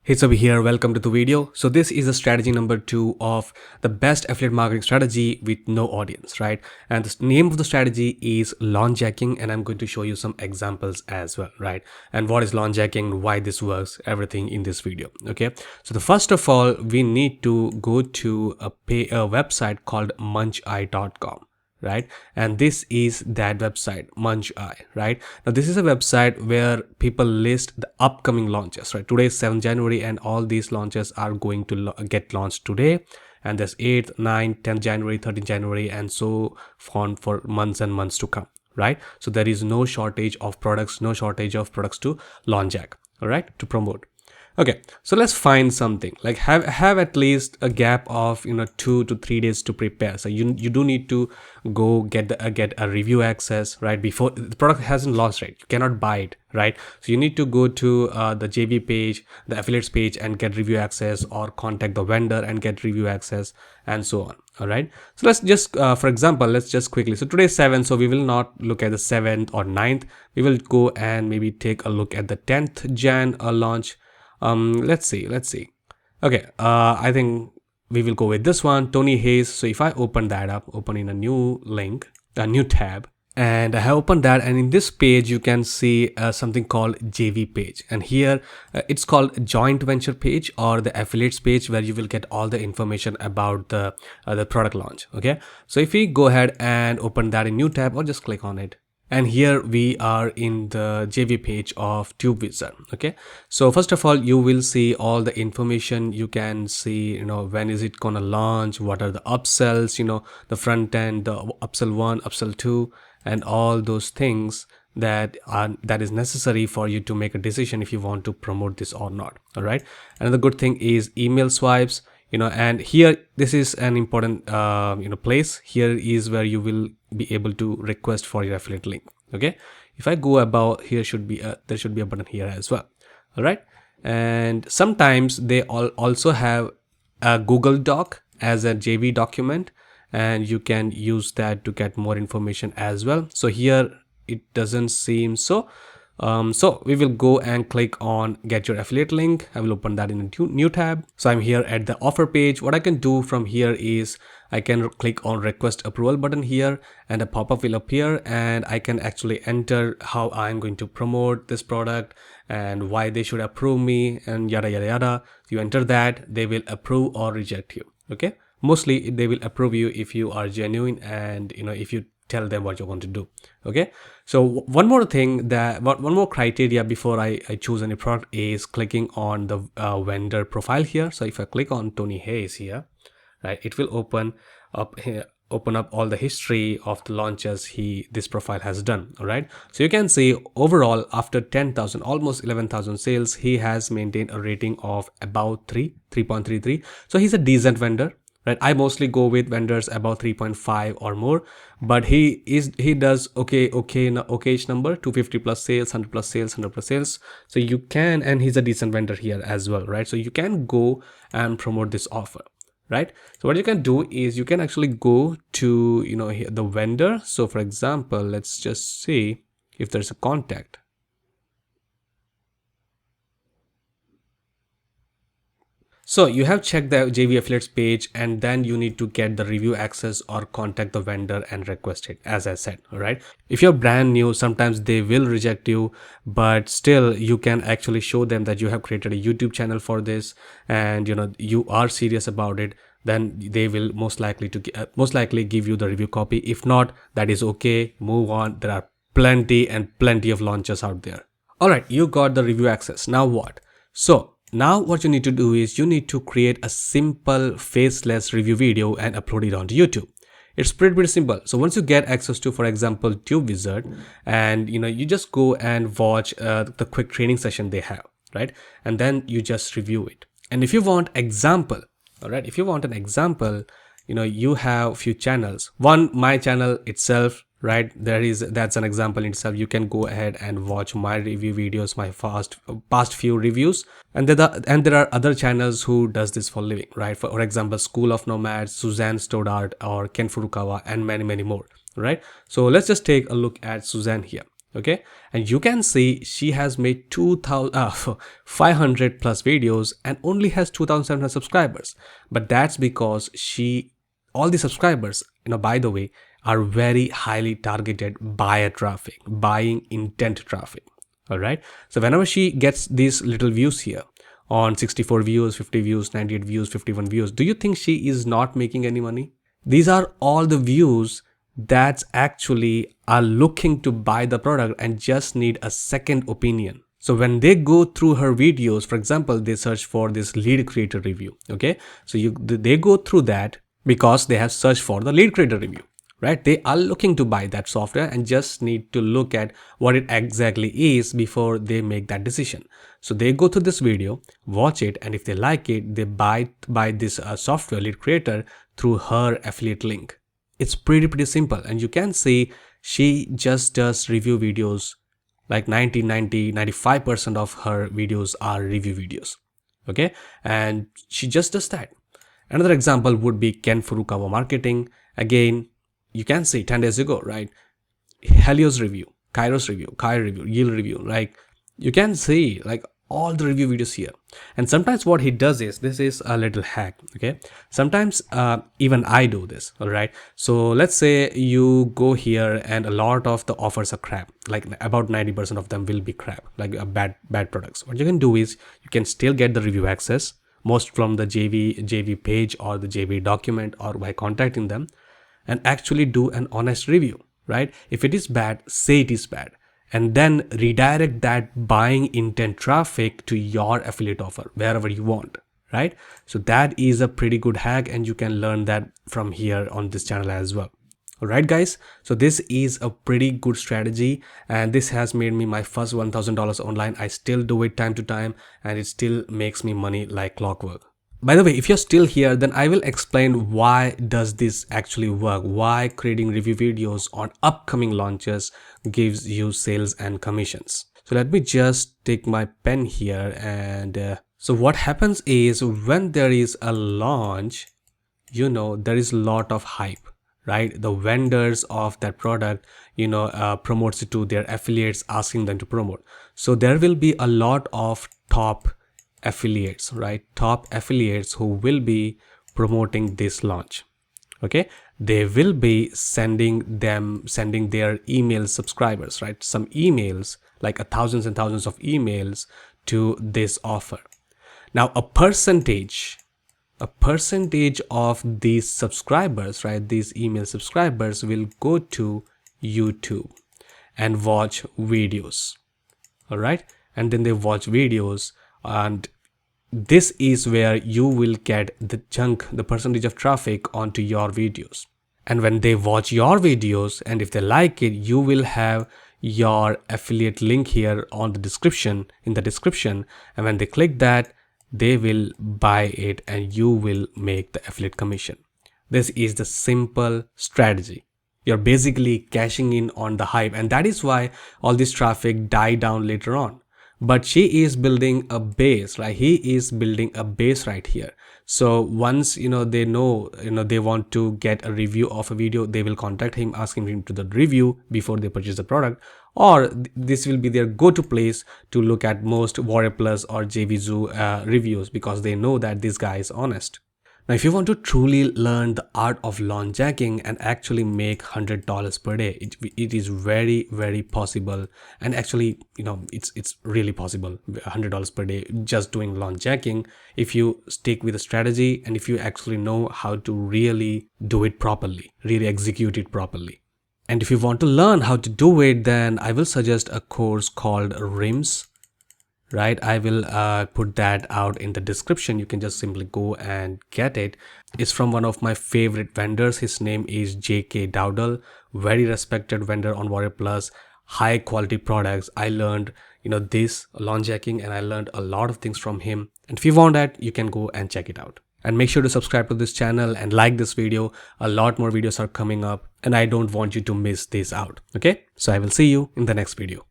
Hey Sabi here, welcome to the video. So this is the strategy number 2 of the best affiliate marketing strategy with no audience, right? And the name of the strategy is launch jacking, and I'm going to show you some examples as well, right? And what is launch jacking, why this works, everything in this video, okay? So the first of all, we need to go to a website called muncheye.com, right? And this is that website, Muncheye, right? Now this is a website where people list the upcoming launches, right? Today is 7th January and all these launches are going to get launched today, and there's 8th, 9th, 10th January, 13th January, and so on for months and months to come, right? So there is no shortage of products, to launch jack, all right, to promote. Okay, so let's find something like have at least a gap of 2 to 3 days to prepare. So you do need to go get a review access, right? Before the product hasn't launched, right? You cannot buy it, right? So you need to go to the JV page, the affiliates page, and get review access, or contact the vendor and get review access, and so on. All right, so let's just for example, let's just quickly, so today is 7, so we will not look at the 7th or 9th. We will go and maybe take a look at the 10th Jan launch. Let's see. Okay, I think we will go with this one, Tony Hayes. So if I open that up, open in a new link, a new tab, and I have opened that, and in this page you can see something called JV page, and here it's called joint venture page or the affiliates page, where you will get all the information about the product launch. Okay, so if we go ahead and open that in new tab, or just click on it, and here we are in the JV page of TubeWizard. Okay, so first of all, you will see all the information. You can see, when is it gonna launch, what are the upsells, the front end, the upsell 1, upsell 2, and all those things that is necessary for you to make a decision if you want to promote this or not. All right, another good thing is email swipes, and here this is an important place. Here is where you will be able to request for your affiliate link. Okay, if I go about, here should be there should be a button here as well. All right, and sometimes they also have a Google Doc as a JV document, and you can use that to get more information as well. So here it doesn't seem so. So we will go and click on get your affiliate link. I will open that in a new tab. So I'm here at the offer page. What I can do from here is I can click on request approval button here, and a pop-up will appear, and I can actually enter how I'm going to promote this product and why they should approve me, and yada yada yada. You enter that, they will approve or reject you. Okay, mostly they will approve you if you are genuine, and if you tell them what you want to do. Okay, so one more thing, one more criteria before I choose any product is clicking on the vendor profile here. So if I click on Tony Hayes here, right, it will open up all the history of the launches this profile has done. All right, so you can see overall after 10,000, almost 11,000 sales, he has maintained a rating of about 3.33. so he's a decent vendor, right? I mostly go with vendors about 3.5 or more, but he does okay-ish number, 250 plus sales, 100 plus sales, 100 plus sales. So you can, and he's a decent vendor here as well, right? So you can go and promote this offer, right? So what you can do is you can actually go to the vendor. So for example, let's just see if there's a contact. So you have checked the JV affiliates page, and then you need to get the review access or contact the vendor and request it, as I said. All right, if you're brand new, sometimes they will reject you, but still you can actually show them that you have created a YouTube channel for this, and you are serious about it. Then they will most likely give you the review copy. If not, that is okay, move on. There are plenty of launches out there. All right, you got the review access. Now what? So now what you need to do is you need to create a simple faceless review video and upload it onto YouTube. It's pretty simple. So once you get access to, for example, TubeWizard, and you just go and watch the quick training session they have, right? And then you just review it. And if you want example, all right, if you want an example, you have few channels. One, my channel itself, right? That's an example in itself. You can go ahead and watch my review videos, my past few reviews, and there are other channels who does this for living, right? For example, School of Nomads, Suzanne Stoddard, or Ken Furukawa, and many more, right? So let's just take a look at Suzanne here. Okay, and you can see she has made 500 plus videos and only has 2,700 subscribers. But that's because all the subscribers, by the way, are very highly targeted buyer traffic, buying intent traffic. All right, so whenever she gets these little views here on 64 views, 50 views, 98 views, 51 views, do you think she is not making any money? These are all the views that actually are looking to buy the product and just need a second opinion. So when they go through her videos, for example, they search for this lead creator review. Okay, so they go through that because they have searched for the lead creator review, right? They are looking to buy that software and just need to look at what it exactly is before they make that decision. So they go to this video, watch it, and if they like it, they buy this software lead creator through her affiliate link. It's pretty simple, and you can see she just does review videos. Like 95% of her videos are review videos. Okay, and she just does that. Another example would be Ken Furukawa Marketing. Again, you can see 10 days ago, right? Helios review, Kairos review, Kai review, Yield review. Like you can see like all the review videos here. And sometimes what he does is, this is a little hack. Okay, sometimes even I do this. All right, so let's say you go here and a lot of the offers are crap, like about 90% of them will be crap, like bad products. What you can do is you can still get the review access, most from the JV page or the JV document or by contacting them, and actually do an honest review, right? If it is bad, say it is bad, and then redirect that buying intent traffic to your affiliate offer wherever you want, right? So that is a pretty good hack, and you can learn that from here on this channel as well. All right, guys, so this is a pretty good strategy, and this has made me my first $1,000 online. I still do it time to time, and it still makes me money like clockwork. By the way, if you're still here, then I will explain why does this actually work, why creating review videos on upcoming launches gives you sales and commissions. So let me just take my pen here, and so what happens is when there is a launch, there is a lot of hype, right? The vendors of that product, promotes it to their affiliates, asking them to promote. So there will be a lot of top affiliates, right? Top affiliates who will be promoting this launch. Okay, they will be sending their email subscribers, right? Some emails, like thousands and thousands of emails to this offer. Now a percentage of these subscribers, right, these email subscribers will go to YouTube and watch videos. All right, and then they watch videos, and this is where you will get the percentage of traffic onto your videos. And when they watch your videos, and if they like it, you will have your affiliate link here on the description, in the description, and when they click that, they will buy it and you will make the affiliate commission. This is the simple strategy. You're basically cashing in on the hype, and that is why all this traffic died down later on. But she is building a base, right? He is building a base right here. So once they know they want to get a review of a video, they will contact him, asking him to the review before they purchase the product, or this will be their go-to place to look at most Warrior Plus or JVZoo reviews, because they know that this guy is honest. Now, if you want to truly learn the art of launch jacking and actually make $100 per day, it is very possible. And actually, it's really possible, $100 per day just doing launch jacking, if you stick with a strategy and if you actually know how to really do it properly, really execute it properly. And if you want to learn how to do it, then I will suggest a course called RIMS. Right, I will put that out in the description. You can just simply go and get it. It's from one of my favorite vendors. His name is JK Dowdle, very respected vendor on Warrior Plus, high quality products. I learned this launch jacking, and I learned a lot of things from him. And if you want that, you can go and check it out. And make sure to subscribe to this channel and like this video. A lot more videos are coming up, and I don't want you to miss this out. Okay, so I will see you in the next video.